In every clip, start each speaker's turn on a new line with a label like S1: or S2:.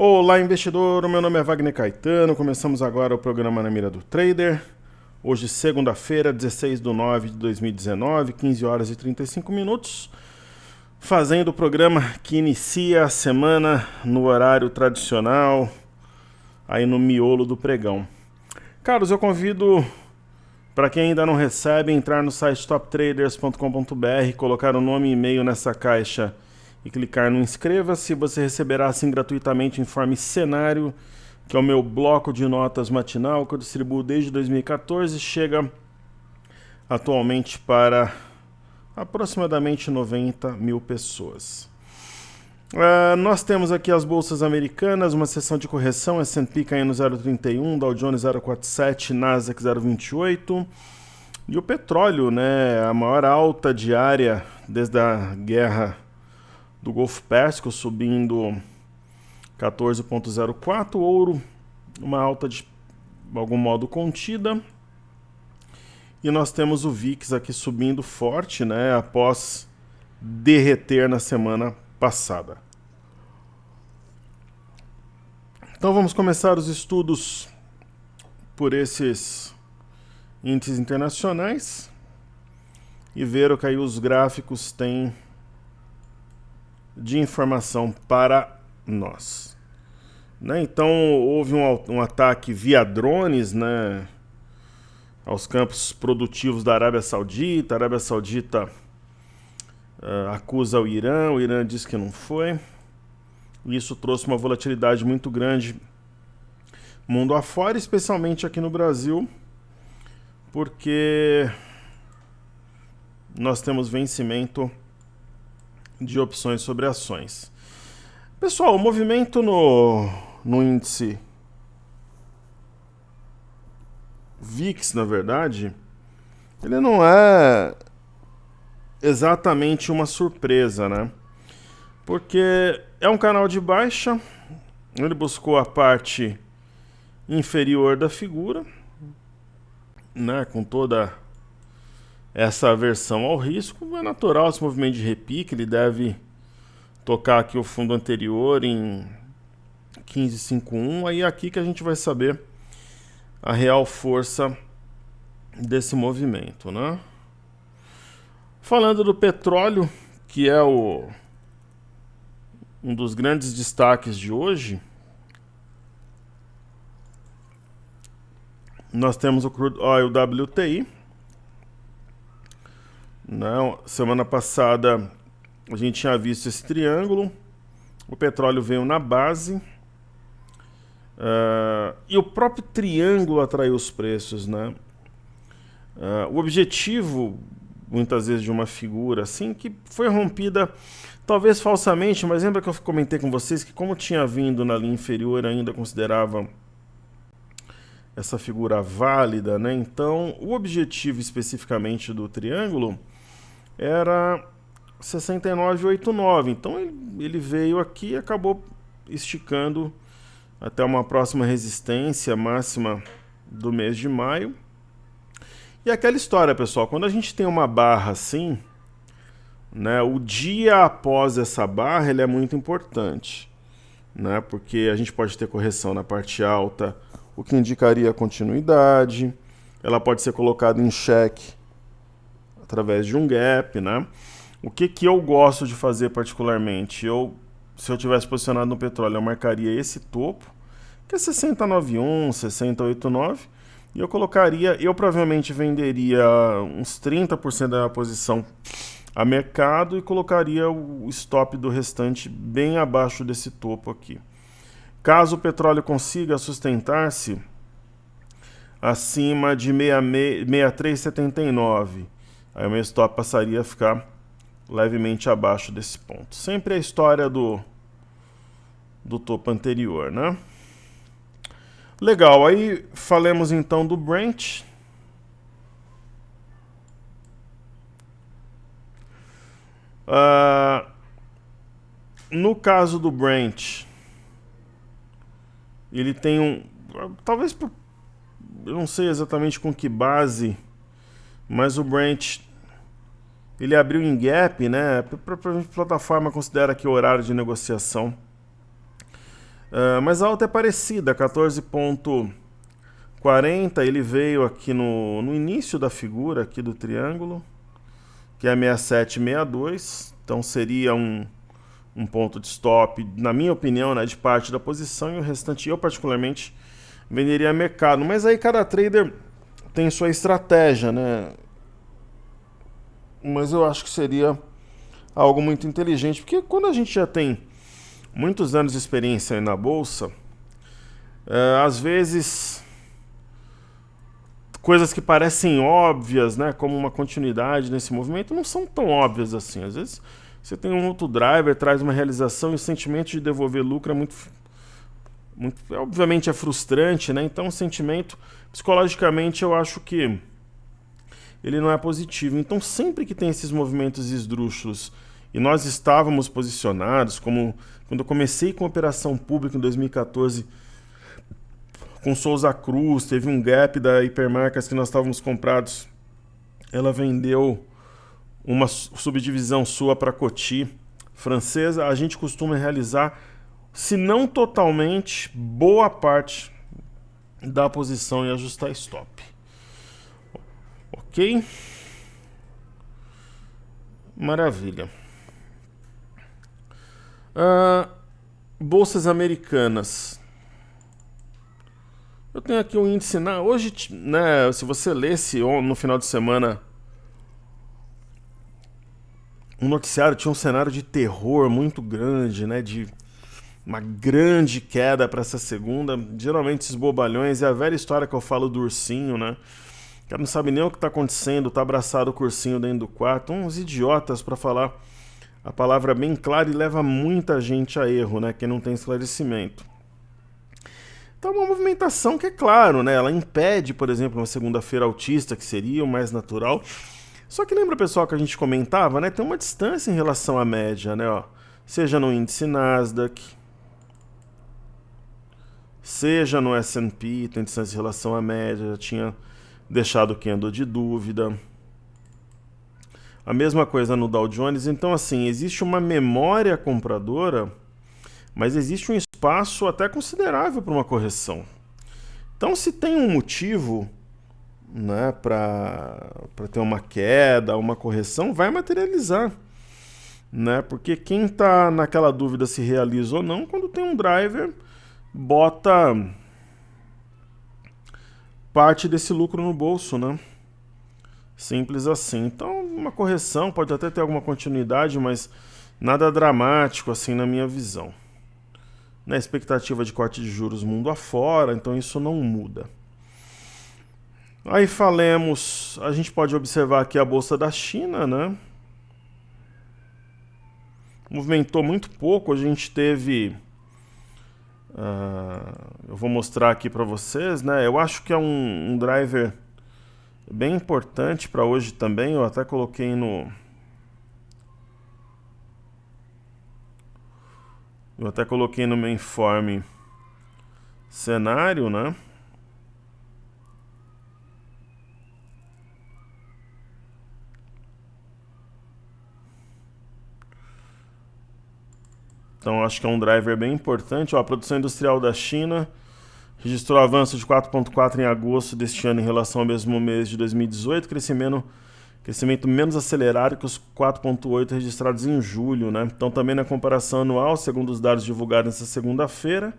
S1: Olá, investidor. O meu nome é Wagner Caetano. Começamos agora o programa Na Mira do Trader. Hoje, segunda-feira, 16 de nove de 2019, 15 horas e 35 minutos. Fazendo o programa que inicia a semana no horário tradicional, aí no miolo do pregão. Caros, eu convido, para quem ainda não recebe, entrar no site toptraders.com.br, colocar o nome e e-mail nessa caixa e clicar no inscreva-se. Você receberá assim gratuitamente o Informe Cenário, que é o meu bloco de notas matinal que eu distribuo desde 2014, chega atualmente para aproximadamente 90 mil pessoas. Nós temos aqui as bolsas americanas, uma sessão de correção, S&P caindo 0,31, Dow Jones 0,47, Nasdaq 0,28. E o petróleo, né, a maior alta diária desde a guerra do Golfo Pérsico, subindo 14,04. Ouro, uma alta de algum modo contida. E nós temos o VIX aqui subindo forte, né, após derreter na semana passada. Então vamos começar os estudos por esses índices internacionais e ver o que aí os gráficos têm de informação para nós. Né? Então houve um ataque via drones, né, aos campos produtivos da Arábia Saudita. A Arábia Saudita acusa o Irã diz que não foi. Isso trouxe uma volatilidade muito grande mundo afora, especialmente aqui no Brasil, porque nós temos vencimento de opções sobre ações. Pessoal, o movimento no índice VIX, na verdade, ele não é exatamente uma surpresa, né? Porque é um canal de baixa, ele buscou a parte inferior da figura, né, com toda essa aversão ao risco. É natural esse movimento de repique, ele deve tocar aqui o fundo anterior em 15,51, aí é aqui que a gente vai saber a real força desse movimento, né? Falando do petróleo, que é um dos grandes destaques de hoje, nós temos o Crude Oil WTI. Não, semana passada a gente tinha visto esse triângulo, o petróleo veio na base, e o próprio triângulo atraiu os preços, né? O objetivo, muitas vezes, de uma figura assim, que foi rompida, talvez falsamente, mas lembra que eu comentei com vocês que, como tinha vindo na linha inferior, ainda considerava essa figura válida, né? Então, o objetivo especificamente do triângulo era 69,89. Então, ele veio aqui e acabou esticando até uma próxima resistência máxima do mês de maio. E aquela história, pessoal, quando a gente tem uma barra assim, né, o dia após essa barra ele é muito importante, né, porque a gente pode ter correção na parte alta, o que indicaria a continuidade. Ela pode ser colocada em xeque através de um gap, né? O que eu gosto de fazer particularmente? Se eu tivesse posicionado no petróleo, eu marcaria esse topo, que é 60,91, 60,89, e eu provavelmente venderia uns 30% da minha posição a mercado e colocaria o stop do restante bem abaixo desse topo aqui. Caso o petróleo consiga sustentar-se acima de 63,79, aí o meu stop passaria a ficar levemente abaixo desse ponto. Sempre a história do topo anterior, né? Legal, aí falemos então do Brent. No caso do Brent, ele tem talvez eu não sei exatamente com que base, mas o Brent ele abriu em gap, né? A plataforma considera que o horário de negociação Mas a alta é parecida, 14,40. Ele veio aqui no início da figura aqui do triângulo, que é 67,62. Então seria um ponto de stop, na minha opinião, né, de parte da posição, e o restante eu particularmente venderia a mercado. Mas aí cada trader tem sua estratégia, né? Mas eu acho que seria algo muito inteligente, porque quando a gente já tem muitos anos de experiência aí na bolsa, às vezes coisas que parecem óbvias, né, como uma continuidade nesse movimento, não são tão óbvias assim. Às vezes você tem um outro driver, traz uma realização, e o sentimento de devolver lucro é muito obviamente é frustrante, né? Então o sentimento, psicologicamente, eu acho que ele não é positivo. Então sempre que tem esses movimentos esdrúxulos, e nós estávamos posicionados, como quando eu comecei com a operação pública em 2014, com Souza Cruz, teve um gap da Hipermarcas que nós estávamos comprados, ela vendeu uma subdivisão sua para a Coty francesa. A gente costuma realizar, se não totalmente, boa parte da posição e ajustar stop. Ok? Maravilha. Bolsas americanas. Eu tenho aqui um índice hoje, né, se você lesse no final de semana um noticiário, tinha um cenário de terror muito grande, né, de uma grande queda para essa segunda. Geralmente esses bobalhões, é a velha história que eu falo do ursinho, né? O cara não sabe nem o que está acontecendo, tá abraçado com o ursinho dentro do quarto. Uns idiotas, para falar a palavra bem clara, e leva muita gente a erro, né? Quem não tem esclarecimento. Então, uma movimentação que, é claro, né, ela impede, por exemplo, uma segunda-feira altista, que seria o mais natural. Só que lembra, pessoal, que a gente comentava, né? Tem uma distância em relação à média, né? Ó, seja no índice Nasdaq, seja no S&P, tem distância em relação à média, já tinha deixado o candle de dúvida. A mesma coisa no Dow Jones. Então, assim, existe uma memória compradora, mas existe um espaço até considerável para uma correção. Então, se tem um motivo, né, para ter uma queda, uma correção, vai materializar, né? Porque quem está naquela dúvida se realiza ou não, quando tem um driver, bota parte desse lucro no bolso, né? Simples assim. Então, uma correção pode até ter alguma continuidade, mas nada dramático assim na minha visão. Na expectativa de corte de juros mundo afora, então isso não muda. Aí falemos, a gente pode observar aqui a bolsa da China, né? Movimentou muito pouco, a gente teve... eu vou mostrar aqui para vocês, né? Eu acho que é um driver bem importante para hoje também. Eu até coloquei no meu informe cenário, né? Então acho que é um driver bem importante. Ó, a produção industrial da China registrou avanço de 4,4% em agosto deste ano em relação ao mesmo mês de 2018, crescimento menos acelerado que os 4,8% registrados em julho, né? Então também na comparação anual, segundo os dados divulgados nessa segunda-feira,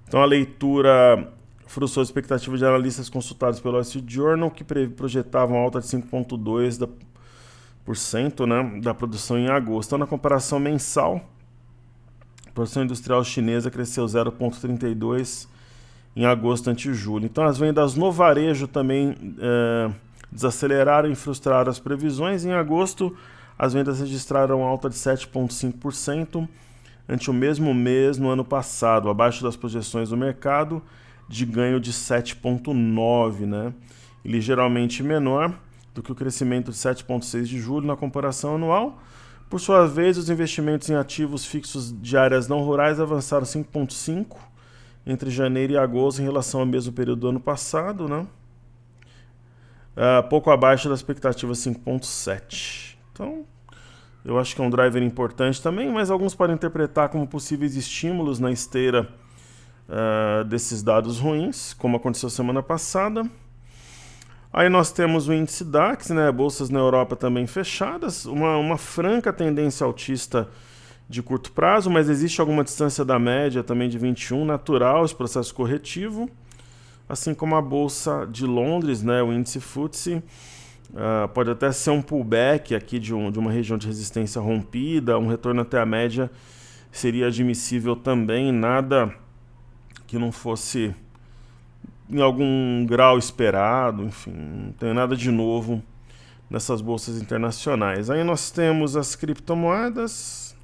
S1: então a leitura frustrou a expectativa de analistas consultados pelo Wall Street Journal, que projetavam alta de 5,2%, né, da produção em agosto. Então, na comparação mensal, a produção industrial chinesa cresceu 0,32% em agosto ante julho. Então, as vendas no varejo também desaceleraram e frustraram as previsões. Em agosto, as vendas registraram alta de 7,5% ante o mesmo mês no ano passado, abaixo das projeções do mercado de ganho de 7,9%, né, e ligeiramente menor do que o crescimento de 7,6% de julho na comparação anual. Por sua vez, os investimentos em ativos fixos de áreas não rurais avançaram 5,5% entre janeiro e agosto em relação ao mesmo período do ano passado, né? Pouco abaixo da expectativa 5,7%. Então, Eu acho que é um driver importante também, mas alguns podem interpretar como possíveis estímulos na esteira desses dados ruins, como aconteceu semana passada. Aí nós temos o índice DAX, né, bolsas na Europa também fechadas, uma franca tendência altista de curto prazo, mas existe alguma distância da média também de 21, natural esse processo corretivo, assim como a bolsa de Londres, né, o índice FTSE, pode até ser um pullback aqui de uma região de resistência rompida, um retorno até a média seria admissível também, nada que não fosse em algum grau esperado, enfim, não tem nada de novo nessas bolsas internacionais. Aí nós temos as criptomoedas.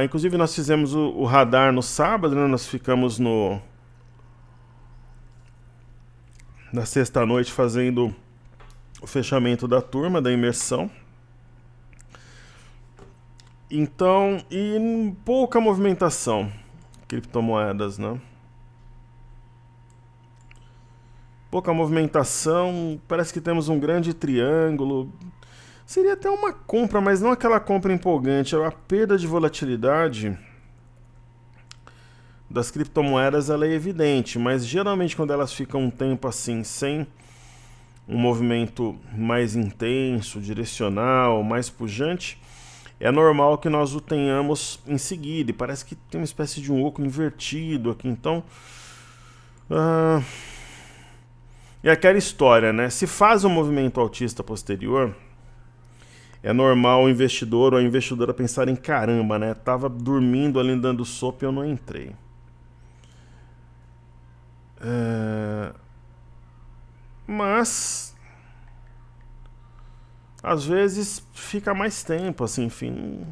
S1: Inclusive nós fizemos o radar no sábado, né? Nós ficamos na sexta-noite fazendo o fechamento da turma, da imersão. Então, e pouca movimentação, criptomoedas, né? Pouca movimentação, parece que temos um grande triângulo. Seria até uma compra, mas não aquela compra empolgante. A perda de volatilidade das criptomoedas ela é evidente, mas geralmente quando elas ficam um tempo assim, sem um movimento mais intenso, direcional, mais pujante, é normal que nós o tenhamos em seguida. E parece que tem uma espécie de um oco invertido aqui, então... E aquela história, né? Se faz um movimento altista posterior, é normal o investidor ou a investidora pensar em caramba, né? Tava dormindo ali dando sopa e eu não entrei. Mas às vezes fica mais tempo, assim, enfim.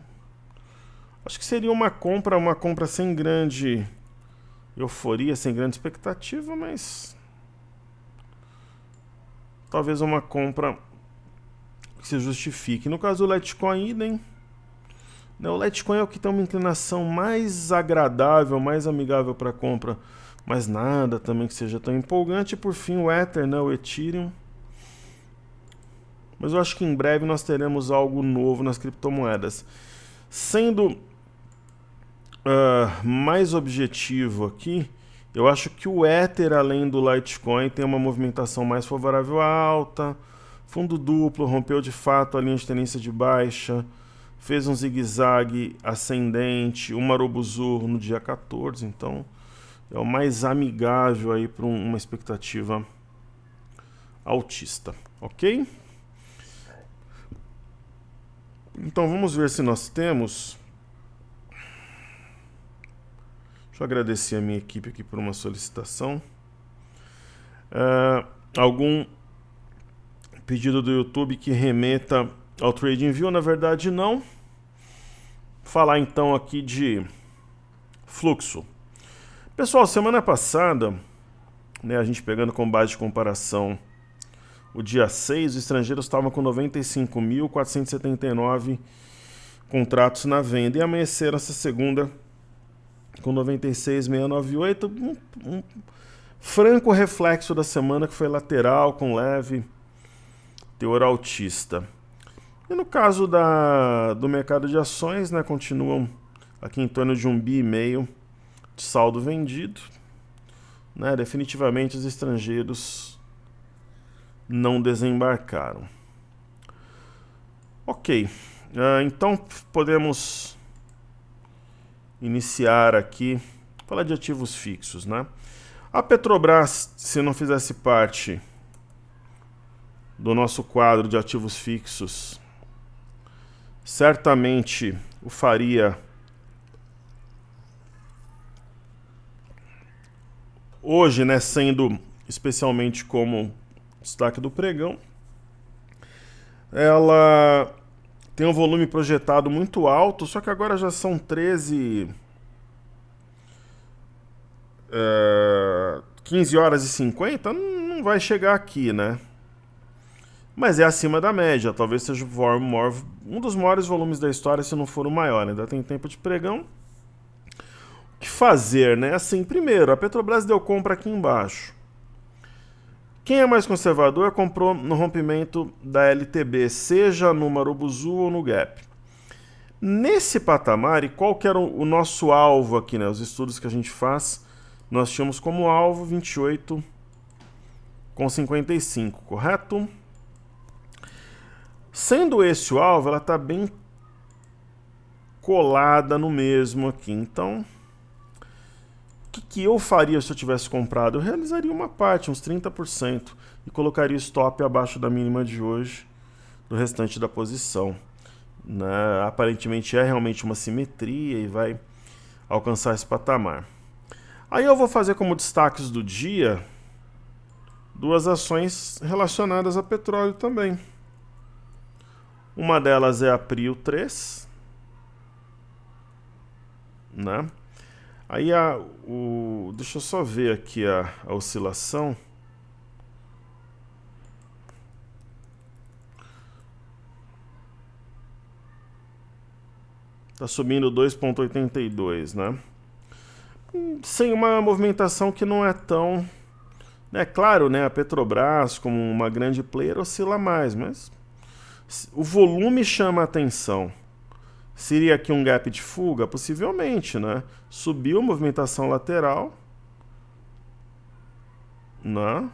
S1: Acho que seria uma compra sem grande euforia, sem grande expectativa, mas talvez uma compra que se justifique. No caso do Litecoin, idem. O Litecoin é o que tem uma inclinação mais agradável, mais amigável para compra, mas nada também que seja tão empolgante. E por fim o Ether, né, o Ethereum. Mas eu acho que em breve nós teremos algo novo nas criptomoedas. Sendo mais objetivo aqui, eu acho que o Ether, além do Litecoin, tem uma movimentação mais favorável à alta. Fundo duplo, rompeu de fato a linha de tendência de baixa, fez um zigue-zague ascendente, um Marubozu no dia 14, então é o mais amigável aí para uma expectativa altista, ok? Então vamos ver se nós temos... Deixa eu agradecer a minha equipe aqui por uma solicitação. Algum pedido do YouTube que remeta ao TradingView? Na verdade, não. Falar então aqui de fluxo. Pessoal, semana passada, né, a gente pegando como base de comparação o dia 6, os estrangeiros estavam com 95.479 contratos na venda. E amanheceram essa segunda com 96.698, um franco reflexo da semana que foi lateral, com leve teor altista. E no caso do mercado de ações, né, continuam aqui em torno de 1,5 bi de saldo vendido. Né, definitivamente os estrangeiros não desembarcaram. Ok, então podemos iniciar aqui, falar de ativos fixos, né? A Petrobras, se não fizesse parte do nosso quadro de ativos fixos, certamente o faria hoje, né, sendo especialmente como destaque do pregão. Ela tem um volume projetado muito alto, só que agora já são 15 horas e 50, não vai chegar aqui, né? Mas é acima da média, talvez seja um dos maiores volumes da história, se não for o maior. Ainda tem tempo de pregão. O que fazer, né? Assim, primeiro, a Petrobras deu compra aqui embaixo. Quem é mais conservador comprou no rompimento da LTB, seja no Marubozu ou no Gap. Nesse patamar, e qual que era o nosso alvo aqui, né? Os estudos que a gente faz, nós tínhamos como alvo 28,55, correto? Sendo esse o alvo, ela está bem colada no mesmo aqui. Então, o que eu faria se eu tivesse comprado? Eu realizaria uma parte, uns 30%, e colocaria o stop abaixo da mínima de hoje, do restante da posição. Né? Aparentemente é realmente uma simetria e vai alcançar esse patamar. Aí eu vou fazer como destaques do dia duas ações relacionadas a petróleo também. Uma delas é a Prio 3, né? Aí deixa eu só ver aqui a oscilação. Está subindo 2,82, né? Sem uma movimentação que não é tão... É claro, né? A Petrobras, como uma grande player, oscila mais, mas o volume chama a atenção. Seria aqui um gap de fuga? Possivelmente, né? Subiu a movimentação lateral, né?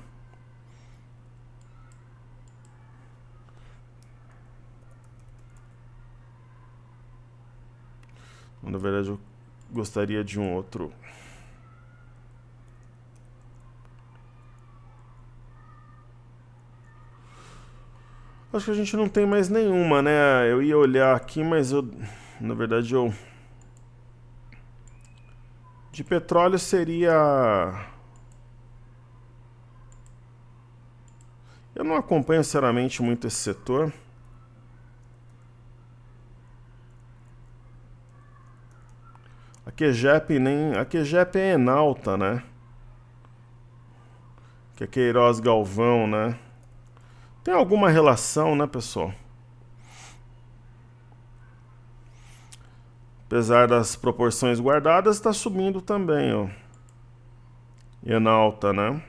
S1: Na verdade, eu gostaria de um outro. Acho que a gente não tem mais nenhuma, né? Eu ia olhar aqui, mas na verdade, de petróleo seria... Eu não acompanho, sinceramente, muito esse setor. A QGEP é Enalta, né? Que é Queiroz Galvão, né? Tem alguma relação, né, pessoal? Apesar das proporções guardadas, está subindo também, ó. Enalta, né?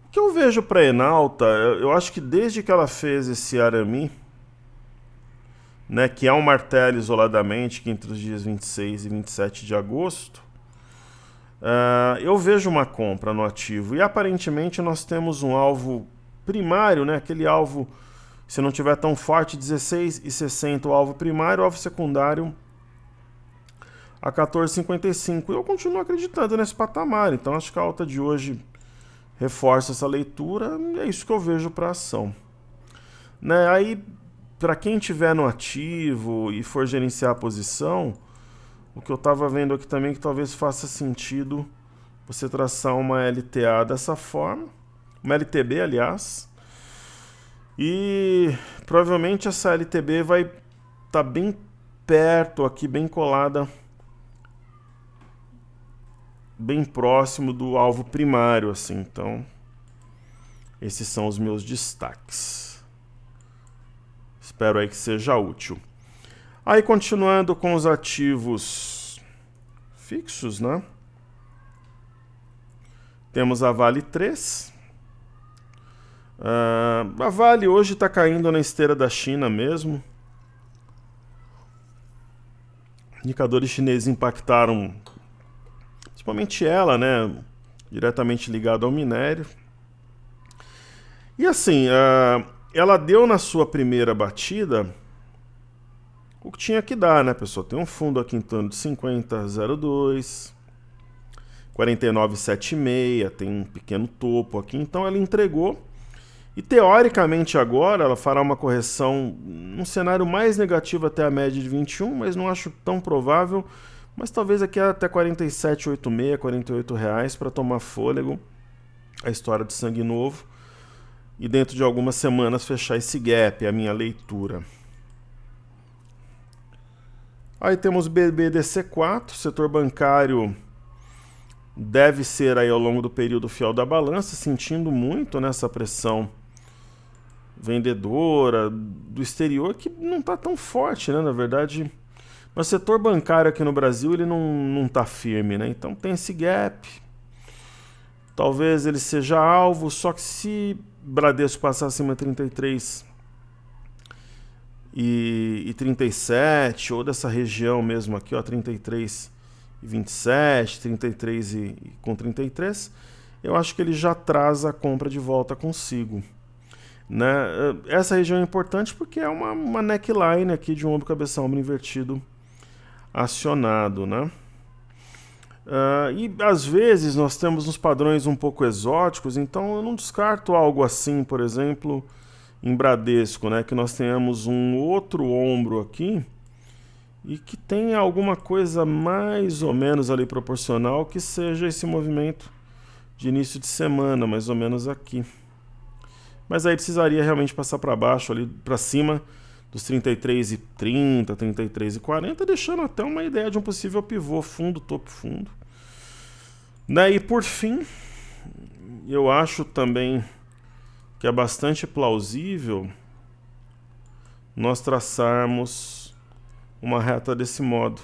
S1: O que eu vejo para Enalta, eu acho que desde que ela fez esse Arami, né, que é um martelo isoladamente, que entre os dias 26 e 27 de agosto, eu vejo uma compra no ativo. E aparentemente nós temos um alvo primário, né, aquele alvo, se não tiver tão forte, 16,60 o alvo primário, o alvo secundário a 14,55. Eu continuo acreditando nesse patamar, então acho que a alta de hoje reforça essa leitura, e é isso que eu vejo para a ação. Né, aí, para quem tiver no ativo e for gerenciar a posição, o que eu estava vendo aqui também que talvez faça sentido você traçar uma LTA dessa forma, uma LTB, aliás, e provavelmente essa LTB vai estar bem perto aqui, bem colada, bem próximo do alvo primário, assim. Então, esses são os meus destaques. Espero aí que seja útil. Aí, continuando com os ativos fixos, né? Temos a Vale 3. A Vale hoje está caindo na esteira da China mesmo. Indicadores chineses impactaram, principalmente ela, né? Diretamente ligado ao minério. E assim, ela deu na sua primeira batida o que tinha que dar, né, pessoal? Tem um fundo aqui em torno de 50,02, 49,76, tem um pequeno topo aqui, então ela entregou. E teoricamente agora ela fará uma correção num cenário mais negativo até a média de 21, mas não acho tão provável. Mas talvez aqui até 47,86, 48 reais para tomar fôlego, a história de sangue novo. E dentro de algumas semanas fechar esse gap, é a minha leitura. Aí temos BBDC4, setor bancário deve ser aí ao longo do período fiel da balança, sentindo muito nessa pressão vendedora do exterior, que não está tão forte, né? Na verdade, o setor bancário aqui no Brasil ele não está firme, né? Então tem esse gap. Talvez ele seja alvo, só que se Bradesco passar acima de 33 e 37, ou dessa região mesmo aqui, ó, 33 e 27, 33 com 33, eu acho que ele já traz a compra de volta consigo. Né? Essa região é importante porque é uma neckline aqui de um ombro cabeça ombro invertido acionado, né? E às vezes nós temos uns padrões um pouco exóticos, então eu não descarto algo assim, por exemplo, em Bradesco, né? Que nós tenhamos um outro ombro aqui e que tenha alguma coisa mais ou menos ali proporcional que seja esse movimento de início de semana, mais ou menos aqui. Mas aí precisaria realmente passar para baixo, ali para cima dos 33,30, 33,40, deixando até uma ideia de um possível pivô fundo, topo fundo. E por fim, eu acho também que é bastante plausível nós traçarmos uma reta desse modo.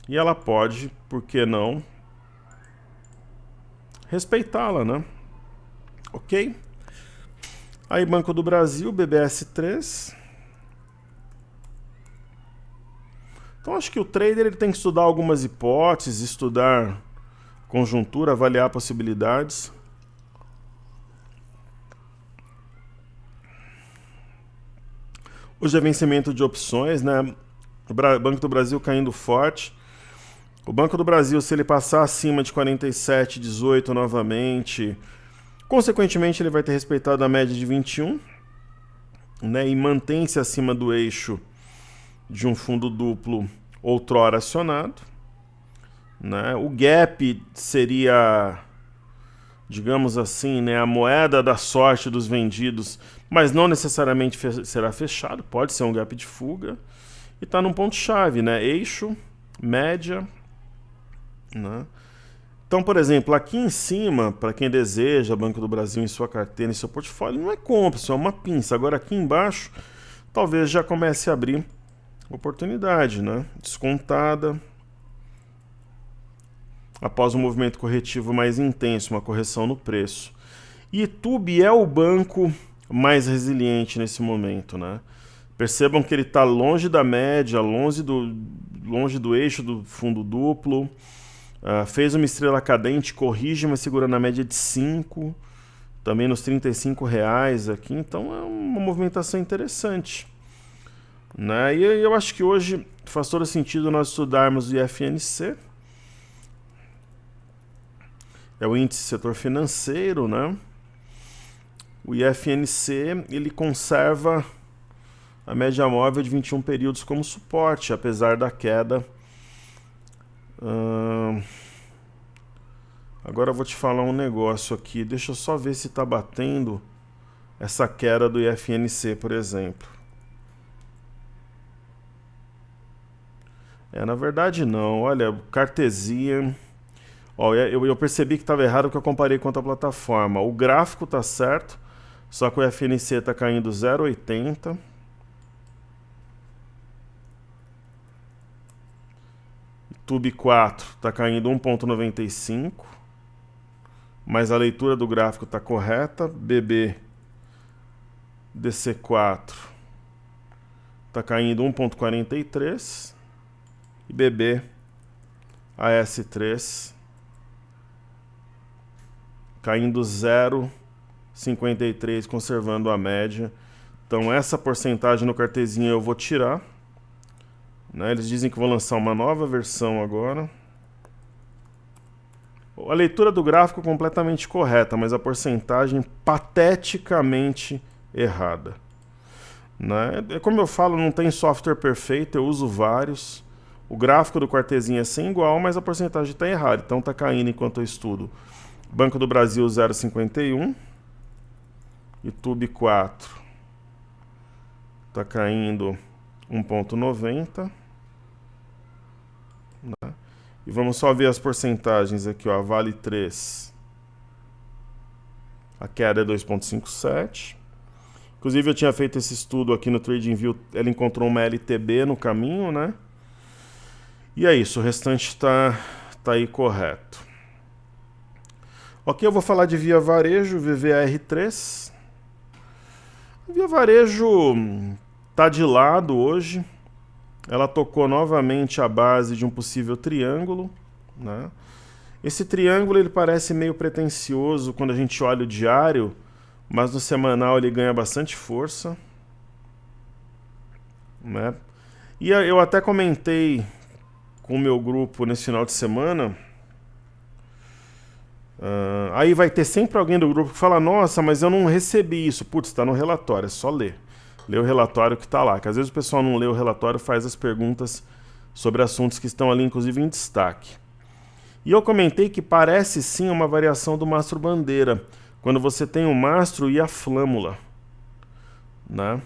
S1: E ela pode, por que não, respeitá-la, né? Ok? Aí Banco do Brasil, BBS3. Então acho que o trader ele tem que estudar algumas hipóteses, estudar conjuntura, avaliar possibilidades. Hoje é vencimento de opções, né? O Banco do Brasil caindo forte. O Banco do Brasil, se ele passar acima de 47,18 novamente, consequentemente ele vai ter respeitado a média de 21, né? E mantém-se acima do eixo de um fundo duplo outrora acionado, né? O gap seria, digamos assim, né, a moeda da sorte dos vendidos, mas não necessariamente será fechado, pode ser um gap de fuga. E está num ponto-chave, né? Eixo, média, né? Então, por exemplo, aqui em cima, para quem deseja Banco do Brasil em sua carteira, em seu portfólio, não é compra, isso é uma pinça. Agora aqui embaixo, talvez já comece a abrir oportunidade, né? Descontada. Após um movimento corretivo mais intenso, uma correção no preço. E Itaú é o banco mais resiliente nesse momento, né? Percebam que ele está longe da média, longe do eixo do fundo duplo. Fez uma estrela cadente, corrige, mas segura na média de 5. Também nos R$35 aqui. Então é uma movimentação interessante, né? E eu acho que hoje faz todo sentido nós estudarmos o IFNC. É o índice setor financeiro, né? O IFNC, ele conserva a média móvel de 21 períodos como suporte, apesar da queda. Agora eu vou te falar um negócio aqui. Deixa eu só ver se está batendo essa queda do IFNC, por exemplo. Na verdade não. Olha, Cartesian. Ó, eu percebi que estava errado porque eu comparei com outra plataforma. O gráfico está certo, só que o IFNC está caindo 0,80. TUB 4 está caindo 1,95. Mas a leitura do gráfico está correta. BB DC4 está caindo 1,43. E BB AS3 caindo 0,53, conservando a média. Então essa porcentagem no Cartesian eu vou tirar, né? Eles dizem que vão lançar uma nova versão agora. A leitura do gráfico completamente correta, mas a porcentagem pateticamente errada, né? Como eu falo, não tem software perfeito, eu uso vários. O gráfico do Cartesian é sem igual, mas a porcentagem está errada, então está caindo enquanto eu estudo. Banco do Brasil 0,51. Itaú 4 está caindo 1,90. Né? E vamos só ver as porcentagens aqui, ó. Vale 3. A queda é 2,57. Inclusive eu tinha feito esse estudo aqui no TradingView, ela encontrou uma LTB no caminho, né? E é isso, o restante está tá aí correto. Ok, eu vou falar de Via Varejo, VVAR3. Via Varejo tá de lado hoje. Ela tocou novamente a base de um possível triângulo, né? Esse triângulo ele parece meio pretensioso quando a gente olha o diário, mas no semanal ele ganha bastante força, né? E eu até comentei com o meu grupo nesse final de semana. Aí vai ter sempre alguém do grupo que fala: nossa, mas eu não recebi isso. Putz, está no relatório, é só ler. Lê o relatório que está lá. Que às vezes o pessoal não lê o relatório, faz as perguntas sobre assuntos que estão ali, inclusive em destaque. E eu comentei que parece sim uma variação do mastro bandeira, quando você tem o mastro e a flâmula, né?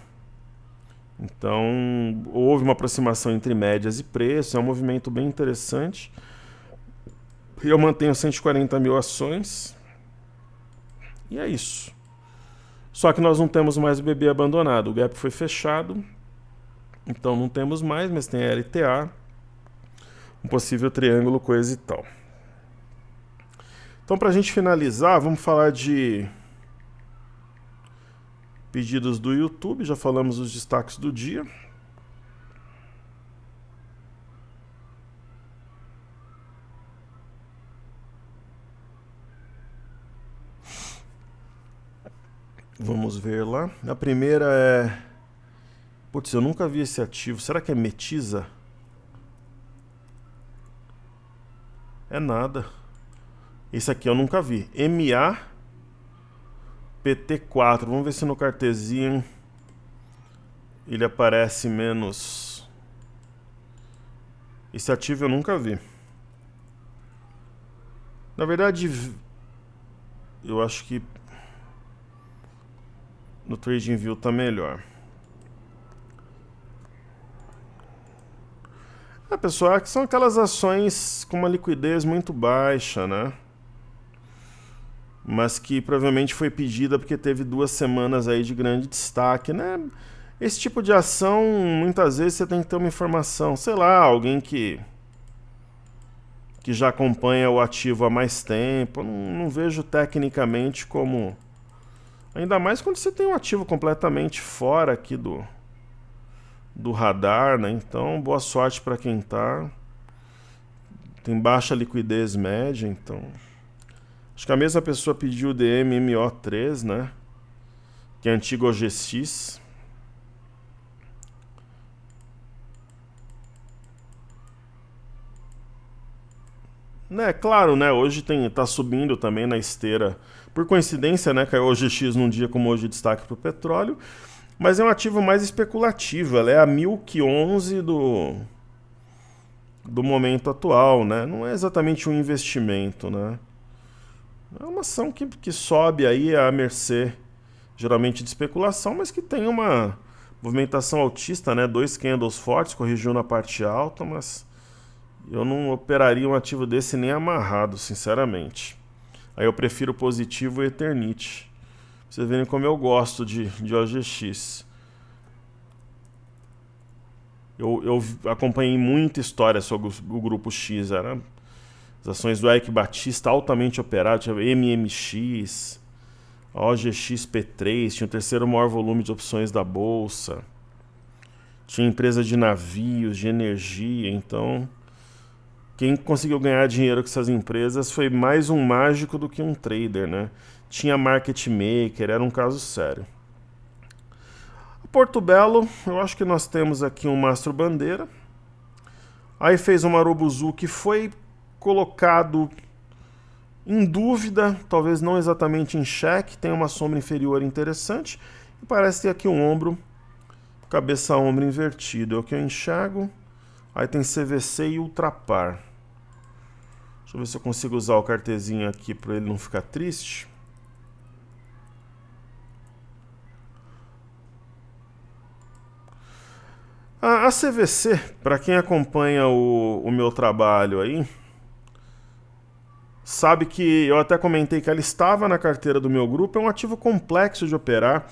S1: Então, houve uma aproximação entre médias e preço, é um movimento bem interessante. Eu mantenho 140 mil ações. E é isso. Só que nós não temos mais o BB abandonado. O gap foi fechado. Então não temos mais, mas tem a LTA. Um possível triângulo, coisa e tal. Então, para a gente finalizar, vamos falar de pedidos do YouTube. Já falamos os destaques do dia. Vamos ver lá. A primeira é... Putz, eu nunca vi esse ativo. Será que é Metisa? É nada. Esse aqui eu nunca vi. MAPT4. Vamos ver se no cartezinho ele aparece menos. Esse ativo eu nunca vi. Na verdade, eu acho que no TradingView tá melhor. Pessoal, que são aquelas ações com uma liquidez muito baixa, né? Mas que provavelmente foi pedida porque teve 2 semanas aí de grande destaque, né? Esse tipo de ação, muitas vezes você tem que ter uma informação, sei lá, alguém que já acompanha o ativo há mais tempo. Não vejo tecnicamente como... Ainda mais quando você tem um ativo completamente fora aqui do radar, né? Então, boa sorte para quem tá. Tem baixa liquidez média, então... Acho que a mesma pessoa pediu o DMMO3, né? Que é antigo OGX. Né, claro, né? Hoje tá subindo também na esteira. Por coincidência, né? Caiu o OGX num dia como hoje destaque para o petróleo. Mas é um ativo mais especulativo. Ela é a Milk 11 do momento atual, né? Não é exatamente um investimento, né? É uma ação que sobe aí à mercê, geralmente de especulação, mas que tem uma movimentação altista, né? 2 candles fortes, corrigiu na parte alta, mas eu não operaria um ativo desse nem amarrado, sinceramente. Aí eu prefiro o positivo e Eternity. Vocês verem como eu gosto de OGX. Eu acompanhei muita história sobre o grupo X. Era as ações do Eike Batista altamente operadas, tinha MMX, OGX P3, tinha o terceiro maior volume de opções da bolsa. Tinha empresa de navios, de energia, então... Quem conseguiu ganhar dinheiro com essas empresas foi mais um mágico do que um trader, né? Tinha market maker, era um caso sério. A Porto Belo, eu acho que nós temos aqui um mastro bandeira. Aí fez uma Marubozu que foi colocado em dúvida, talvez não exatamente em xeque, tem uma sombra inferior interessante e parece ter aqui um ombro, cabeça-ombro invertido, é o que eu enxergo. Aí tem CVC e Ultrapar. Deixa eu ver se eu consigo usar o cartezinho aqui para ele não ficar triste. A CVC, para quem acompanha o meu trabalho aí, sabe que eu até comentei que ela estava na carteira do meu grupo, é um ativo complexo de operar.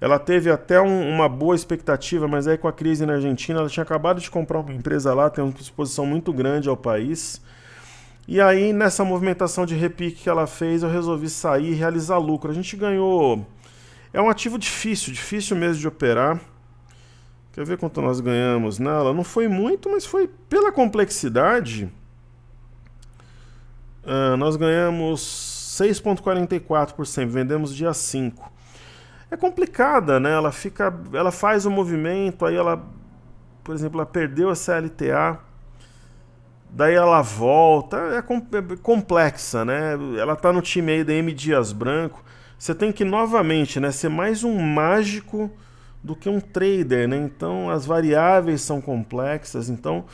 S1: Ela teve até uma boa expectativa, mas aí com a crise na Argentina, ela tinha acabado de comprar uma empresa lá, tem uma exposição muito grande ao país. E aí, nessa movimentação de repique que ela fez, eu resolvi sair e realizar lucro. A gente ganhou... É um ativo difícil mesmo de operar. Quer ver quanto nós ganhamos nela? Não foi muito, mas foi pela complexidade. Nós ganhamos 6,44%, vendemos dia 5. É complicada, né? Ela faz o movimento, aí ela, por exemplo, ela perdeu a CLTA, daí ela volta, é complexa, né? Ela tá no time aí da M. Dias Branco. Você tem que novamente, né, ser mais um mágico do que um trader, né? Então as variáveis são complexas, então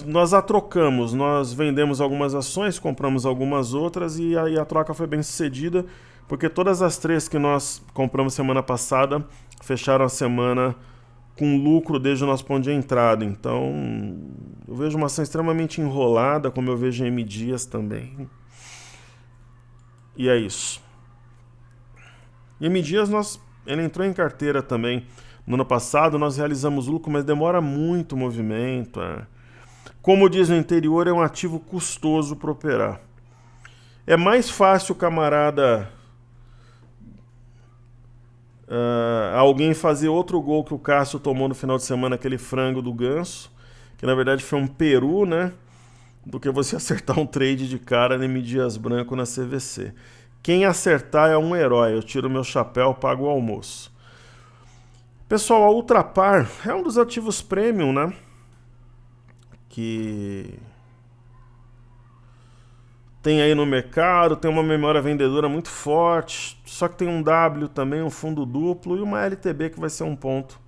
S1: nós a trocamos, nós vendemos algumas ações, compramos algumas outras e aí a troca foi bem sucedida, porque todas as 3 que nós compramos semana passada fecharam a semana com lucro desde o nosso ponto de entrada. Então eu vejo uma ação extremamente enrolada, como eu vejo em M. Dias também. E é isso. E M. Dias ele entrou em carteira também no ano passado, nós realizamos lucro, mas demora muito o movimento. Como diz no interior, é um ativo custoso para operar. É mais fácil o camarada alguém fazer outro gol que o Cássio tomou no final de semana, aquele frango do Ganso, que na verdade foi um peru, né? Do que você acertar um trade de cara no M. Dias Branco na CVC. Quem acertar é um herói. Eu tiro meu chapéu, pago o almoço. Pessoal, a Ultrapar é um dos ativos premium, né? Que tem aí no mercado, tem uma memória vendedora muito forte, só que tem um W também, um fundo duplo e uma LTB que vai ser um ponto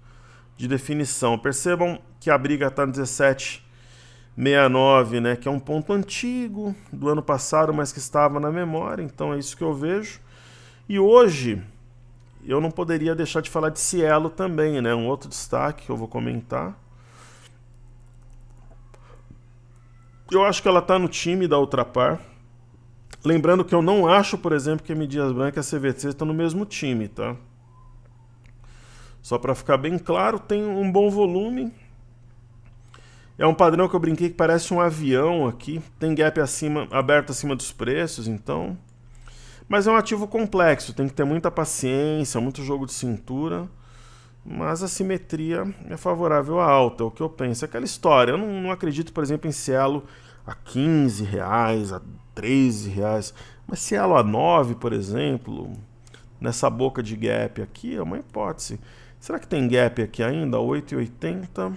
S1: de definição. Percebam que a briga está no 17,69, né, que é um ponto antigo do ano passado, mas que estava na memória, então é isso que eu vejo. E hoje eu não poderia deixar de falar de Cielo também, né, um outro destaque que eu vou comentar. Eu acho que ela está no time da Ultrapar. Lembrando que eu não acho, por exemplo, que a M. Dias Branco e a CVC estão no mesmo time, tá? Só para ficar bem claro, tem um bom volume. É um padrão que eu brinquei que parece um avião aqui. Tem gap aberto acima dos preços, então... Mas é um ativo complexo, tem que ter muita paciência, muito jogo de cintura. Mas a simetria é favorável à alta, é o que eu penso. É aquela história, eu não acredito, por exemplo, em Cielo a R$15, a R$13. Mas Cielo a 9, por exemplo, nessa boca de gap aqui, é uma hipótese. Será que tem gap aqui ainda? 8,80.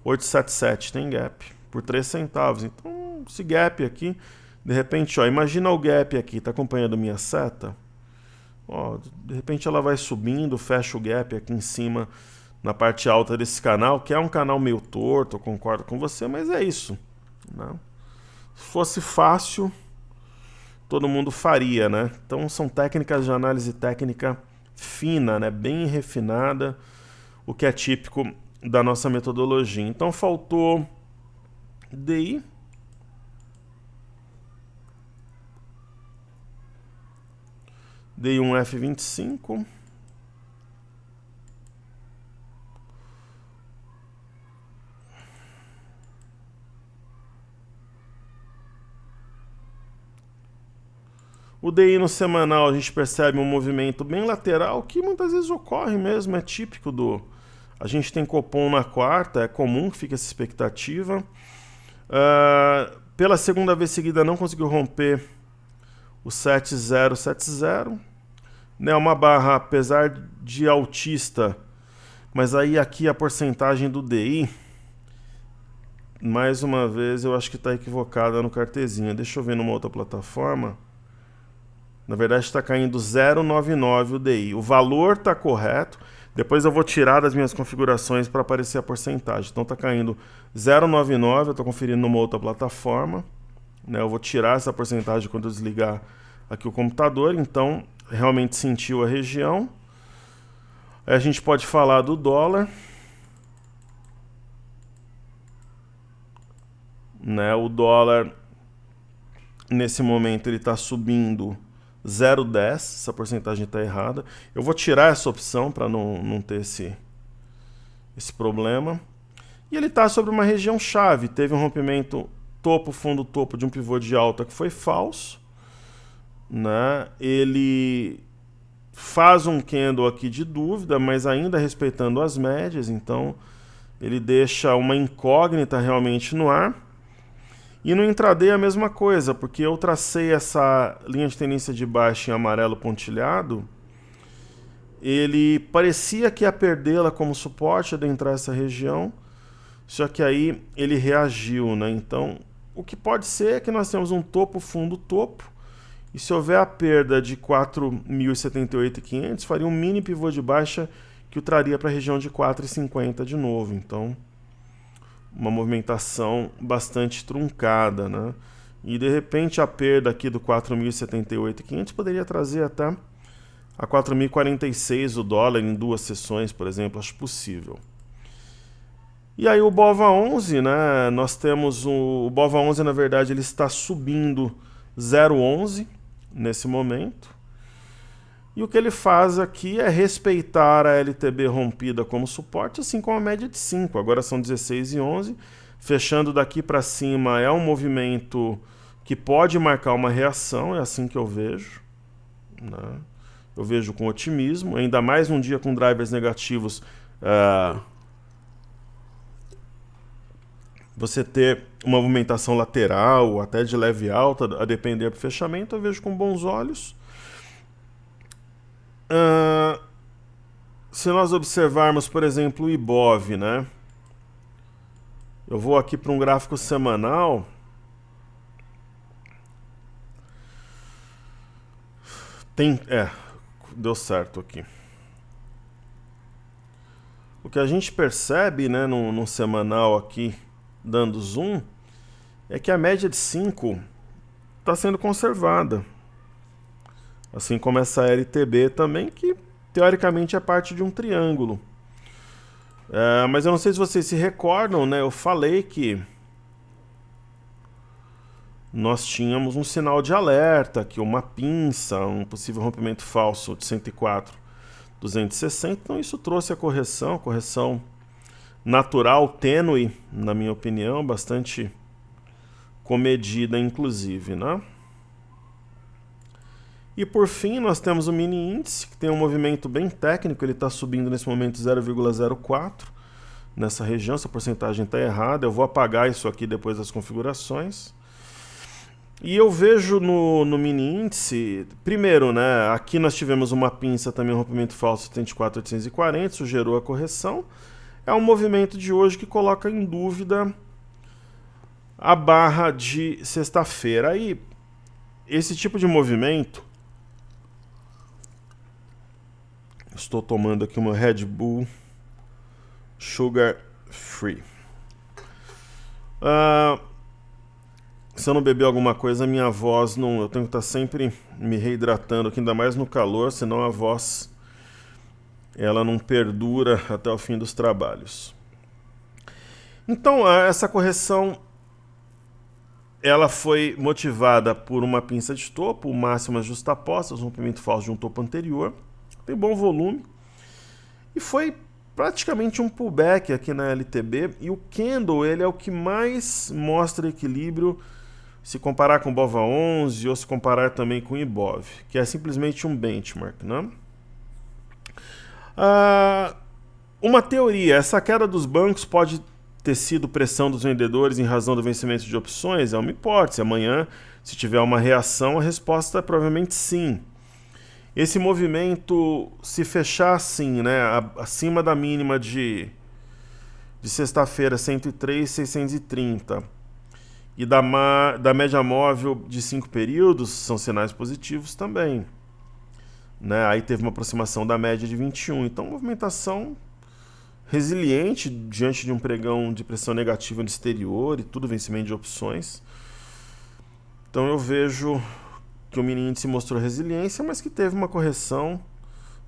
S1: 8,77 tem gap, por 3 centavos. Então, esse gap aqui, de repente, ó, imagina o gap aqui, tá acompanhando minha seta? Ó, de repente ela vai subindo, fecha o gap aqui em cima, na parte alta desse canal, que é um canal meio torto, eu concordo com você, mas é isso, né? Se fosse fácil, todo mundo faria, né? Então são técnicas de análise técnica fina, né? Bem refinada, o que é típico da nossa metodologia. Então faltou DI, dei um F25. O DI no semanal a gente percebe um movimento bem lateral que muitas vezes ocorre mesmo, é típico do... A gente tem Copom na quarta, é comum que fique essa expectativa. Pela segunda vez seguida não conseguiu romper o 7070, né, uma barra, apesar de altista, mas aí aqui a porcentagem do DI, mais uma vez, eu acho que está equivocada no cartezinha. Deixa eu ver numa outra plataforma. Na verdade está caindo 0,99 o DI. O valor está correto, depois eu vou tirar das minhas configurações para aparecer a porcentagem. Então está caindo 0,99, eu estou conferindo numa outra plataforma. Eu vou tirar essa porcentagem quando eu desligar aqui o computador, então realmente sentiu a região. Aí a gente pode falar do dólar, né? O dólar nesse momento ele está subindo 0,10, essa porcentagem está errada. Eu vou tirar essa opção para não ter esse problema. E ele está sobre uma região chave, teve um rompimento topo, fundo, topo de um pivô de alta que foi falso, né? Ele faz um candle aqui de dúvida, mas ainda respeitando as médias, então ele deixa uma incógnita realmente no ar. E no intraday a mesma coisa, porque eu tracei essa linha de tendência de baixa em amarelo pontilhado, ele parecia que ia perdê-la como suporte, adentrar essa região, só que aí ele reagiu, né? Então, o que pode ser é que nós temos um topo, fundo, topo, e se houver a perda de 4.078.500, faria um mini pivô de baixa que o traria para a região de 4.50 de novo. Então, uma movimentação bastante truncada, né? E de repente a perda aqui do 4.078.500 poderia trazer até a 4.046 o dólar em 2 sessões, por exemplo, acho possível. E aí o BOVA11, né? Nós temos o BOVA11, na verdade, ele está subindo 0,11 nesse momento. E o que ele faz aqui é respeitar a LTB rompida como suporte, assim como a média de 5. Agora são 16,11. Fechando daqui para cima é um movimento que pode marcar uma reação, é assim que eu vejo, né? Eu vejo com otimismo, ainda mais num dia com drivers negativos. Você ter uma movimentação lateral, até de leve alta, a depender do fechamento, eu vejo com bons olhos. Se nós observarmos, por exemplo, o IBOV, né? Eu vou aqui para um gráfico semanal. Deu certo aqui. O que a gente percebe, né, no semanal aqui, dando zoom, é que a média de 5 está sendo conservada. Assim como essa LTB também, que teoricamente é parte de um triângulo. Mas eu não sei se vocês se recordam, né? Eu falei que nós tínhamos um sinal de alerta, que uma pinça, um possível rompimento falso de 104.260. Então isso trouxe a correção natural, tênue, na minha opinião, bastante comedida, inclusive, né? E por fim, nós temos o mini índice, que tem um movimento bem técnico, ele está subindo nesse momento 0,04 nessa região, essa porcentagem está errada, eu vou apagar isso aqui depois das configurações. E eu vejo no mini índice, primeiro, né, aqui nós tivemos uma pinça também, um rompimento falso 74.840, isso gerou a correção. É um movimento de hoje que coloca em dúvida a barra de sexta-feira. Aí, esse tipo de movimento... Estou tomando aqui uma Red Bull Sugar Free. Se eu não beber alguma coisa, minha voz não... Eu tenho que estar sempre me reidratando aqui, ainda mais no calor, senão a voz ela não perdura até o fim dos trabalhos. Então, essa correção ela foi motivada por uma pinça de topo, máximas justapostas, rompimento falso de um topo anterior. Tem bom volume. E foi praticamente um pullback aqui na LTB. E o candle ele é o que mais mostra equilíbrio se comparar com o BOVA11 ou se comparar também com o IBOV, que é simplesmente um benchmark, né? Uma teoria, essa queda dos bancos pode ter sido pressão dos vendedores em razão do vencimento de opções? É uma hipótese. Amanhã, se tiver uma reação, a resposta é provavelmente sim. Esse movimento, se fechar assim, né, acima da mínima de sexta-feira, 103.630, e da média móvel de 5 períodos, são sinais positivos também. Né? Aí teve uma aproximação da média de 21. Então, movimentação resiliente diante de um pregão de pressão negativa no exterior e tudo, vencimento de opções. Então, eu vejo que o mini índice mostrou resiliência, mas que teve uma correção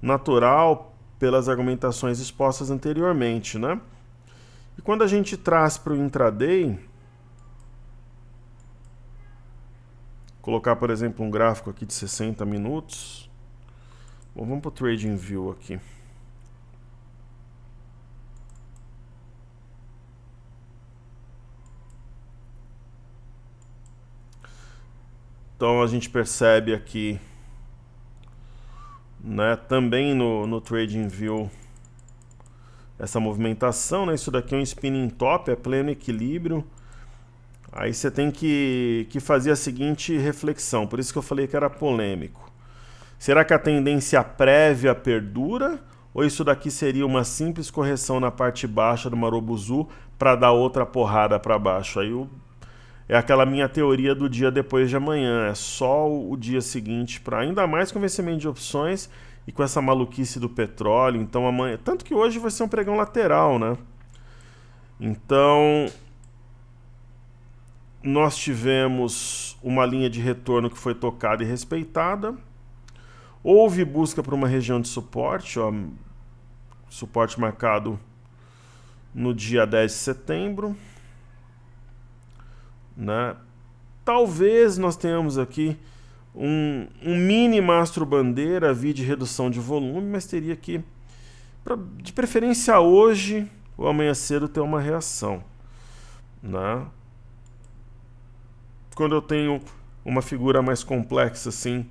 S1: natural pelas argumentações expostas anteriormente, né? E quando a gente traz para o intraday, colocar, por exemplo, um gráfico aqui de 60 minutos. Bom, vamos para o Trading View aqui. Então a gente percebe aqui, né, também no TradingView essa movimentação, né? Isso daqui é um spinning top, é pleno equilíbrio. Aí você tem que fazer a seguinte reflexão, por isso que eu falei que era polêmico. Será que a tendência prévia perdura? Ou isso daqui seria uma simples correção na parte baixa do Marubozu para dar outra porrada para baixo? Aí é aquela minha teoria do dia depois de amanhã, é só o dia seguinte, para ainda mais com vencimento de opções e com essa maluquice do petróleo. Então amanhã, tanto que hoje vai ser um pregão lateral, né? Então nós tivemos uma linha de retorno que foi tocada e respeitada. Houve busca por uma região de suporte, ó, suporte marcado no dia 10 de setembro. Né? Talvez nós tenhamos aqui um mini mastro bandeira, via redução de volume, mas teria que, de preferência hoje ou amanhã cedo, ter uma reação. Né? Quando eu tenho uma figura mais complexa assim,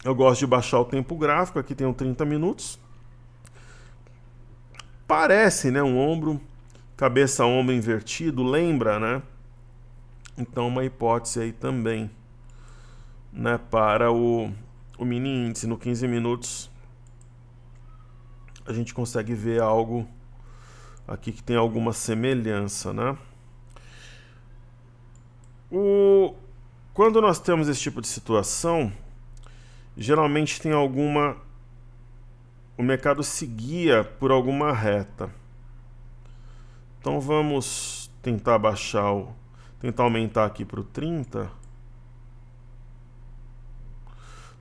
S1: eu gosto de baixar o tempo gráfico. Aqui tem um 30 minutos. Parece, né, um ombro, cabeça-ombro invertido, lembra, né? Então uma hipótese aí também, né, para o mini índice no 15 minutos. A gente consegue ver algo aqui que tem alguma semelhança, né? Quando nós temos esse tipo de situação, geralmente tem o mercado se guia por alguma reta. Então vamos tentar tentar aumentar aqui para o 30.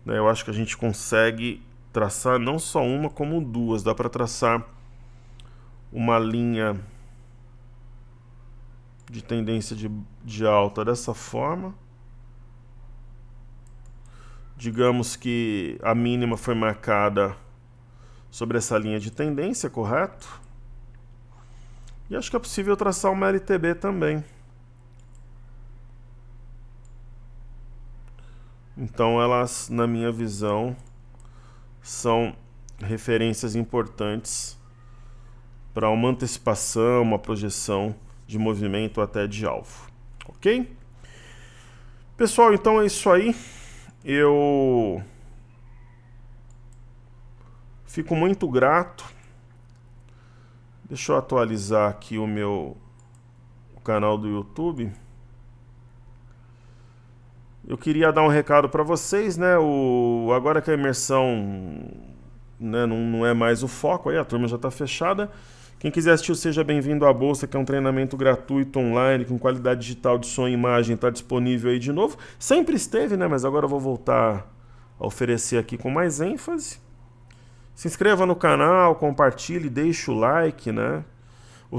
S1: Né, eu acho que a gente consegue traçar não só uma, como duas. Dá para traçar uma linha de tendência de alta dessa forma. Digamos que a mínima foi marcada sobre essa linha de tendência, correto? E acho que é possível traçar uma LTB também. Então elas, na minha visão, são referências importantes para uma antecipação, uma projeção de movimento até de alvo. Ok? Pessoal, então é isso aí. Eu fico muito grato. Deixa eu atualizar aqui o canal do YouTube. Eu queria dar um recado para vocês, né? Agora que a imersão, né, não é mais o foco, aí a turma já está fechada. Quem quiser assistir, seja bem-vindo à Bolsa, que é um treinamento gratuito online, com qualidade digital de som e imagem, está disponível aí de novo. Sempre esteve, né? Mas agora eu vou voltar a oferecer aqui com mais ênfase. Se inscreva no canal, compartilhe, deixe o like, né?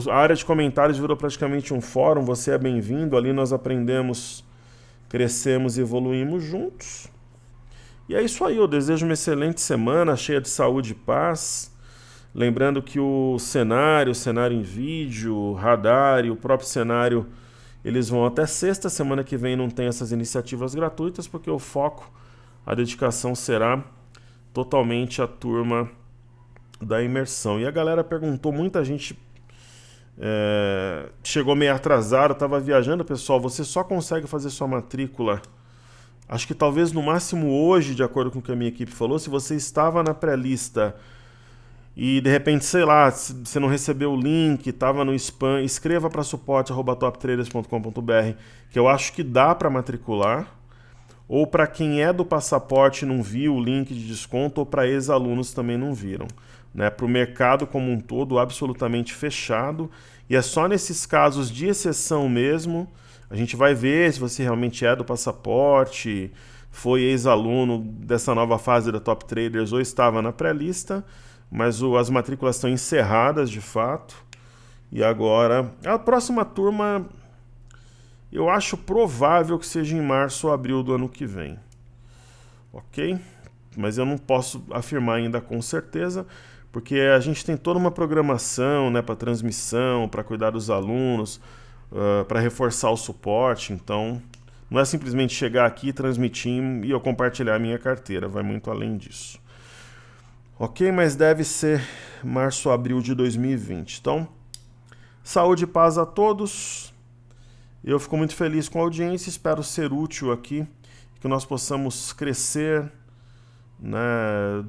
S1: A área de comentários virou praticamente um fórum, você é bem-vindo, ali nós aprendemos, crescemos e evoluímos juntos. E é isso aí, eu desejo uma excelente semana, cheia de saúde e paz. Lembrando que o cenário em vídeo, radar e o próprio cenário, eles vão até sexta. Semana que vem não tem essas iniciativas gratuitas, porque o foco, a dedicação será totalmente a turma da imersão. E a galera perguntou, muita gente chegou meio atrasado, estava viajando. Pessoal, você só consegue fazer sua matrícula, acho que talvez no máximo hoje, de acordo com o que a minha equipe falou. Se você estava na pré-lista e de repente, sei lá, você não recebeu o link, estava no spam, escreva para suporte@toptraders.com.br, que eu acho que dá para matricular. Ou para quem é do passaporte não viu o link de desconto, ou para ex-alunos também não viram. Né? Para o mercado como um todo, absolutamente fechado. E é só nesses casos de exceção mesmo, a gente vai ver se você realmente é do passaporte, foi ex-aluno dessa nova fase da Top Traders ou estava na pré-lista. Mas as matrículas estão encerradas de fato. E agora, a próxima turma, eu acho provável que seja em março ou abril do ano que vem. Ok? Mas eu não posso afirmar ainda com certeza, porque a gente tem toda uma programação, né, para transmissão, para cuidar dos alunos, para reforçar o suporte. Então, Não é simplesmente chegar aqui, transmitir e eu compartilhar a minha carteira, vai muito além disso. Ok, mas deve ser março, abril de 2020. Então, saúde e paz a todos. Eu fico muito feliz com a audiência, espero ser útil aqui, que nós possamos crescer, né,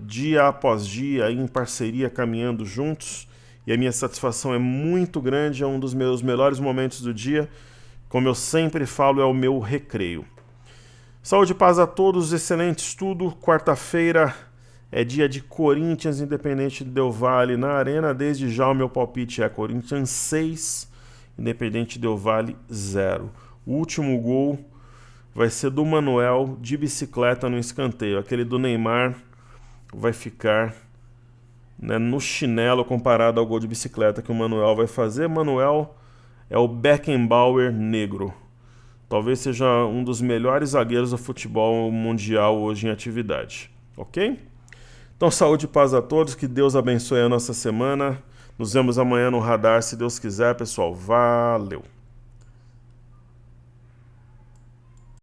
S1: dia após dia, em parceria, caminhando juntos. E a minha satisfação é muito grande, é um dos meus melhores momentos do dia. Como eu sempre falo, é o meu recreio. Saúde e paz a todos, excelente estudo. Quarta-feira é dia de Corinthians, Independente Del Valle na Arena. Desde já o meu palpite é Corinthians 6, Independente Del Valle 0. O último gol vai ser do Manuel de bicicleta no escanteio. Aquele do Neymar vai ficar, né, no chinelo comparado ao gol de bicicleta que o Manuel vai fazer. Manuel é o Beckenbauer negro. Talvez seja um dos melhores zagueiros do futebol mundial hoje em atividade. Ok? Então, saúde e paz a todos. Que Deus abençoe a nossa semana. Nos vemos amanhã no Radar, se Deus quiser, pessoal. Valeu!